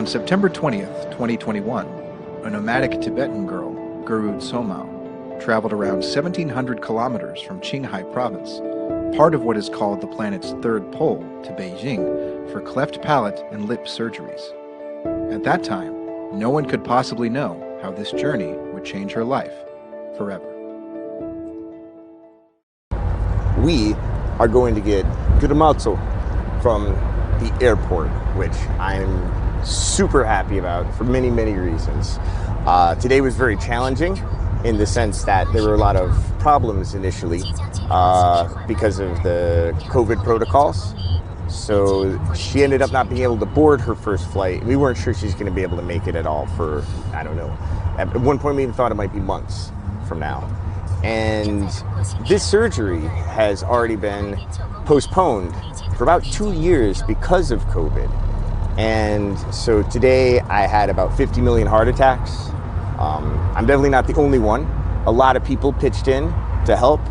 On September 20th, 2021, a nomadic Tibetan girl, Geru Tsomao, traveled around 1,700 kilometers from Qinghai province, part of what is called the planet's third pole, to Beijing for cleft palate and lip surgeries. At that time, no one could possibly know how this journey would change her life forever. We are going to get Geru Tsomao from the airport, which I'm super happy about for many, many reasons. Today was very challenging in the sense that there were a lot of problems initially because of the COVID protocols. So she ended up not being able to board her first flight. We weren't sure she's going to be able to make it at all for, I don't know. At one point we even thought it might be months from now. And this surgery has already been postponed for about 2 years because of COVID. And so today I had about 50 million heart attacks. I'm definitely not the only one. A lot of people pitched in to help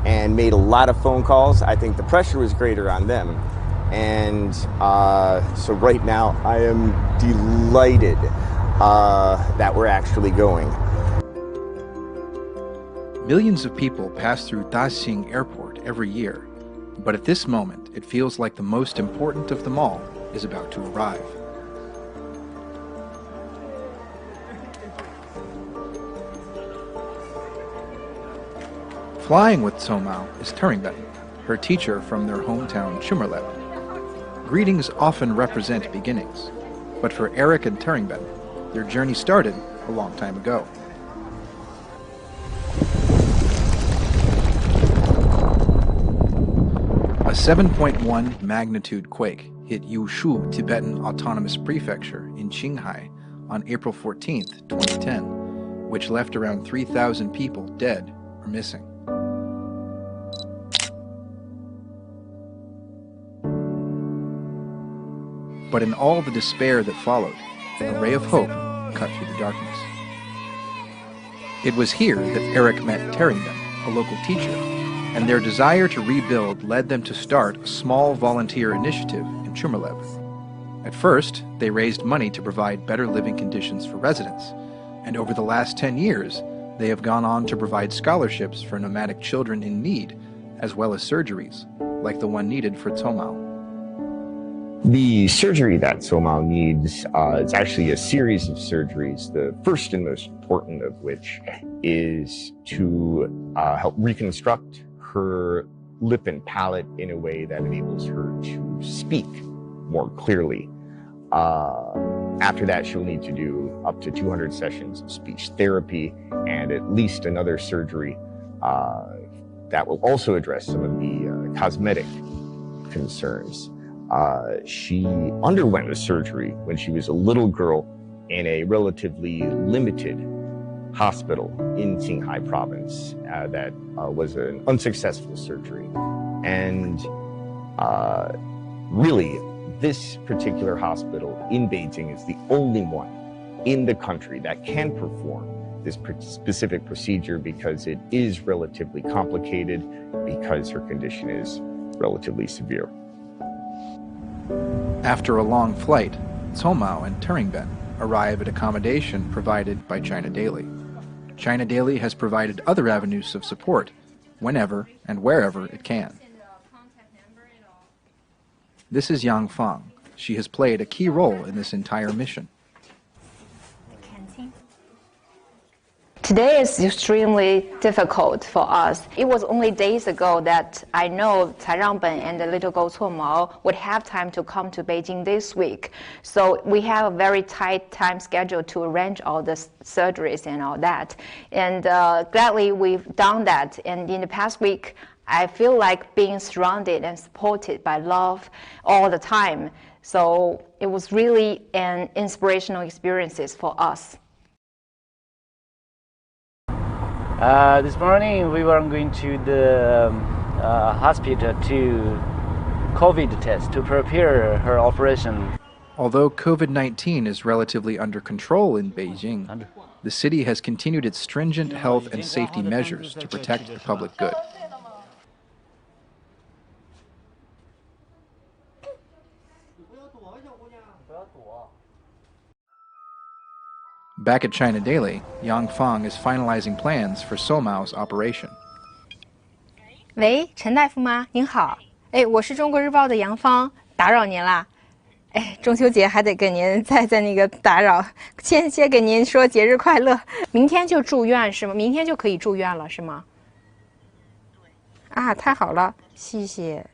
and made a lot of phone calls. I think the pressure was greater on them. And so right now I am delighted that we're actually going. Millions of people pass through Daxing Airport every year, but at this moment it feels like the most important of them all is about to arrive. Flying with Tsomao is Tibetan, her teacher from their hometown Chumerleb. Greetings often represent beginnings, but for Eric and Tibetan, their journey started a long time ago. A 7.1 magnitude quake hit Yushu Tibetan Autonomous Prefecture in Qinghai on April 14, 2010, which left around 3,000 people dead or missing. But in all the despair that followed, a ray of hope cut through the darkness. It was here that Eric met Tibetan, a local teacher, and their desire to rebuild led them to start a small volunteer initiative in Chumerleb. At first, they raised money to provide better living conditions for residents, and over the last 10 years, they have gone on to provide scholarships for nomadic children in need, as well as surgeries, like the one needed for Tsomao. The surgery that Tsomao needs is actually a series of surgeries, the first and most important of which is to help reconstruct her lip and palate in a way that enables her to speak more clearly. After that, she'll need to do up to 200 sessions of speech therapy and at least another surgery that will also address some of the cosmetic concerns. She underwent a surgery when she was a little girl in a relatively limited hospital in Qinghai province that was an unsuccessful surgery. And really, this particular hospital in Beijing is the only one in the country that can perform this specific procedure because it is relatively complicated, because her condition is relatively severe. After a long flight, Tsomao and Tibetan arrive at accommodation provided by China Daily. China Daily has provided other avenues of support whenever and wherever it can. This is Yang Fang. She has played a key role in this entire mission. Today is extremely difficult for us. It was only days ago that I know Cai Rangben and the little girl Tsomao would have time to come to Beijing this week. So we have a very tight time schedule to arrange all the surgeries and all that. And gladly we've done that. And in the past week, I feel like being surrounded and supported by love all the time. So it was really an inspirational experience for us. This morning we were going to the hospital to COVID test to prepare her operation. Although COVID-19 is relatively under control in Beijing, the city has continued its stringent health and safety measures to protect the public good. Back at China Daily, Yang Fang is finalizing plans for Tsomao's operation. 喂，陈大夫吗？您好，我是中国日报的杨芳，打扰您啦。中秋节还得给您再那个打扰，先给您说节日快乐。明天就住院是吗？明天就可以住院了是吗？啊，太好了，谢谢。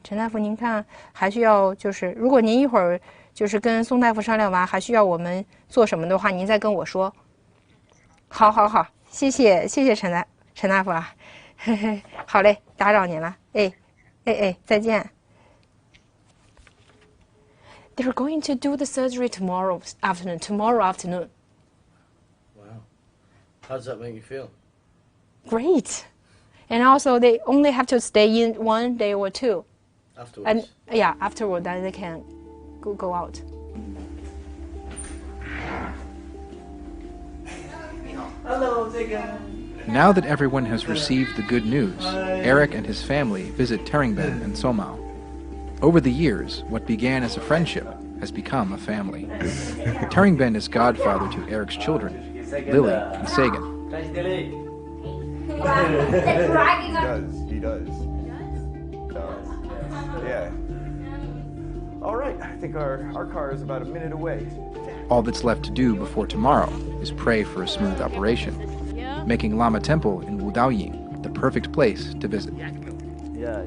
陈大夫，您看还需要就是如果您一会儿就是跟宋大夫商量完，还需要我们做什么的话，您再跟我说。好，谢谢陈大夫啊。好嘞，打扰您了，再见。They're going to do the surgery tomorrow afternoon. Wow. How does that make you feel? Great. And also, they only have to stay in 1 day or 2. Afterwards? And afterward, then they can go out. Hello, Digger. Now that everyone has received the good news, Eric and his family visit Teringben and Tsomao. Over the years, what began as a friendship has become a family. Teringben is godfather to Eric's children, Lily and Sagan. He does. Yeah. All right, I think our car is about a minute away. All that's left to do before tomorrow is pray for a smooth operation, making Lama Temple in Wudaoying the perfect place to visit. Yeah.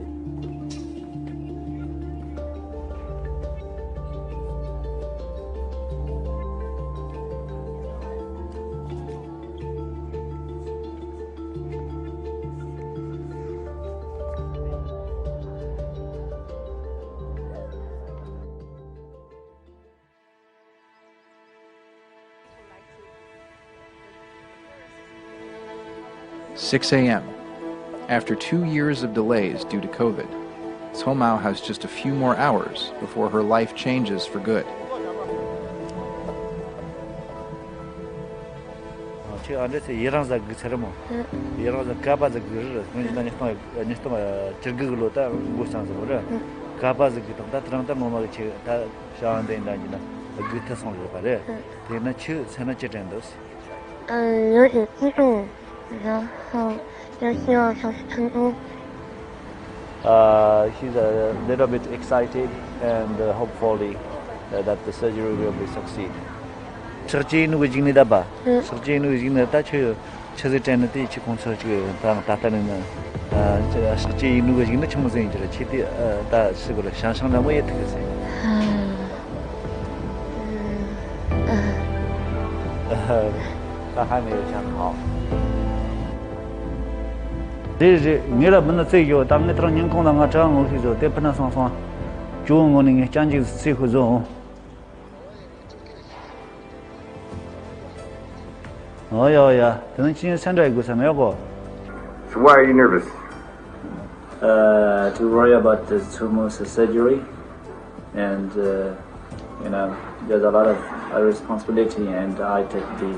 "6 a.m. After 2 years of delays due to COVID, Tsomao has just a few more hours before her life changes for good. He's a little bit excited and hopefully that the surgery will be succeed. Surgery nu jing ni da ba. Surgery nu jing ta che che chen ti chi kong che ta ta na surgery nu jing na chong zeng je chi ti da shi go le shang shang da mo ye te se. 他还没有想好。这你那不能再有，当你当人工的我这样我去做，得不能双双，就我那个将近最后做。哦呀，可能今天现在一个什么样个 So why are you nervous? To worry about the tumor surgery, and there's a lot of responsibility, and I take the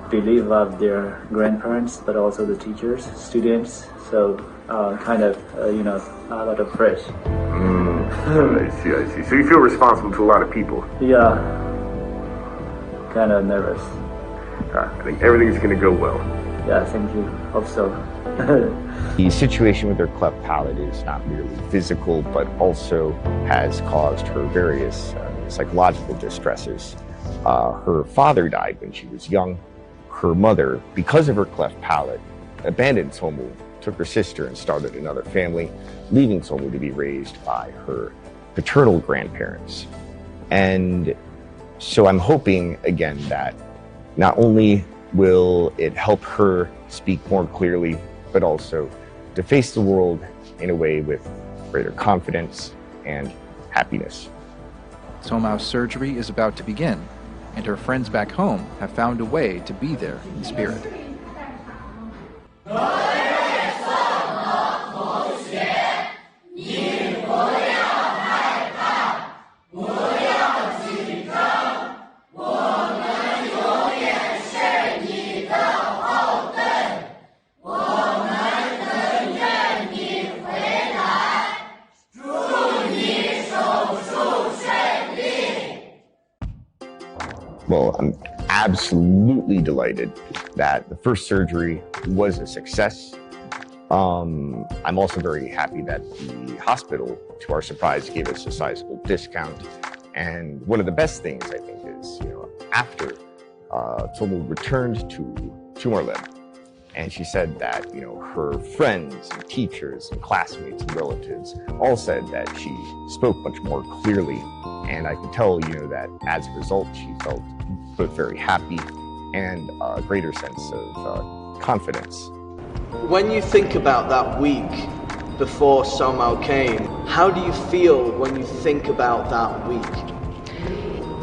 belief of their grandparents, but also the teachers, students. So kind of a lot of pressure. I see. So you feel responsible to a lot of people. Yeah, kind of nervous. I think everything's going to go well. Yeah, thank you. Hope so. The situation with her cleft palate is not merely physical, but also has caused her various psychological distresses. Her father died when she was young. Her mother, because of her cleft palate, abandoned Tsomu, took her sister and started another family, leaving Tsomu to be raised by her paternal grandparents. And so I'm hoping, again, that not only will it help her speak more clearly, but also to face the world in a way with greater confidence and happiness. Tsomao's surgery is about to begin, and her friends back home have found a way to be there in spirit. Well, I'm absolutely that the first surgery was a success. I'm also very happy that the hospital, to our surprise, gave us a sizable discount. And one of the best things, I think, is, after Tsomao returned to Qinghai, and she said that, her friends and teachers and classmates and relatives all said that she spoke much more clearly. And I could tell, that as a result, she felt both very happy and a greater sense of confidence. When you think about that week before Tsomao came, how do you feel when you think about that week?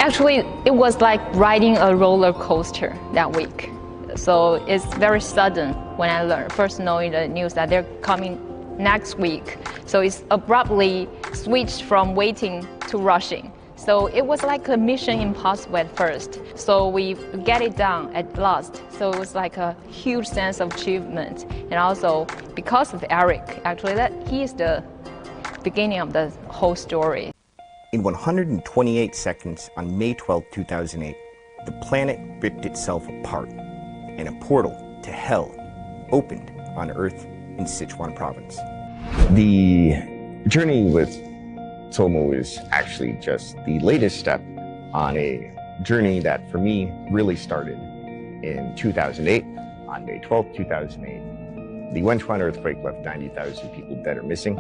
Actually, it was like riding a roller coaster that week. So it's very sudden when I first knowing the news that they're coming next week. So it's abruptly switched from waiting to rushing. So it was like a mission impossible at first. So we get it done at last. So it was like a huge sense of achievement. And also because of Eric, actually, that he is the beginning of the whole story. In 128 seconds on May 12, 2008, the planet ripped itself apart and a portal to hell opened on Earth in Sichuan province. The journey with Tsomao is actually just the latest step on a journey that for me really started in 2008, on May 12, 2008. The Wenchuan earthquake left 90,000 people dead or missing.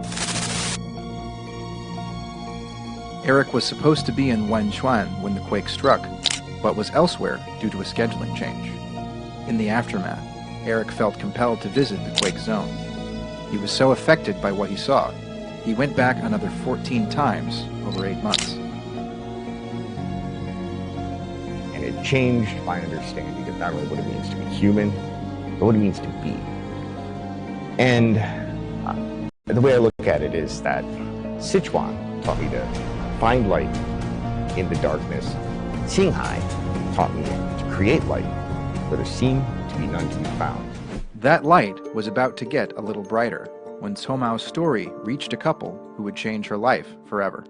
Eric was supposed to be in Wenchuan when the quake struck, but was elsewhere due to a scheduling change. In the aftermath, Eric felt compelled to visit the quake zone. He was so affected by what he saw, he went back another 14 times over 8 months. And it changed my understanding of not only what it means to be human, but what it means to be. And the way I look at it is that Sichuan taught me to find light in the darkness. Qinghai taught me to create light where there seemed to be none to be found. That light was about to get a little brighter when Tsomao's story reached a couple who would change her life forever.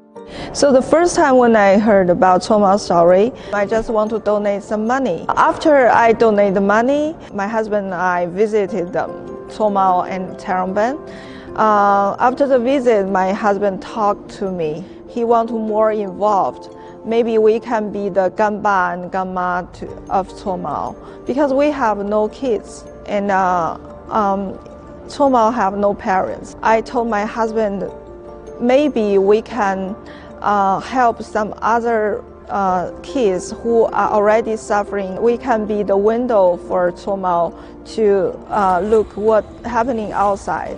So the first time when I heard about Tsomao's story, I just want to donate some money. After I donate the money, my husband and I visited Tsomao and Taramban. After the visit, my husband talked to me. He wanted more involved. Maybe we can be the ganba and gamma of Tsomao because we have no kids and Tsomao have no parents. I told my husband maybe we can help some other kids who are already suffering. We can be the window for Tsomao to look what's happening outside.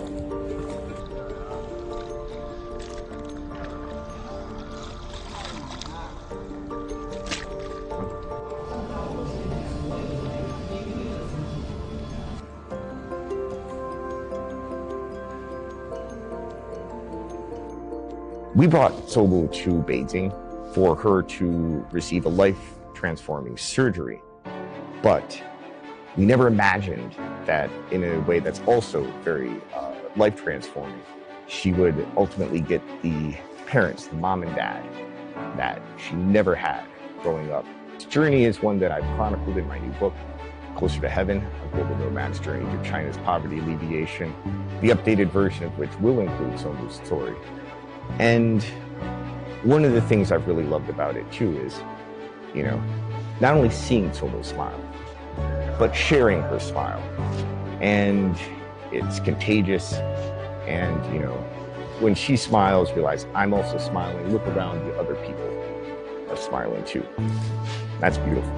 We brought Tsomao to Beijing for her to receive a life-transforming surgery, but we never imagined that in a way that's also very life-transforming, she would ultimately get the parents, the mom and dad, that she never had growing up. This journey is one that I've chronicled in my new book, Closer to Heaven, A Global Nomad's Journey to China's Poverty Alleviation, the updated version of which will include Tsomao's story. And one of the things I've really loved about it too is, not only seeing Tsomao smile, but sharing her smile. And it's contagious. And, when she smiles, realize I'm also smiling. Look around, the other people are smiling too. That's beautiful.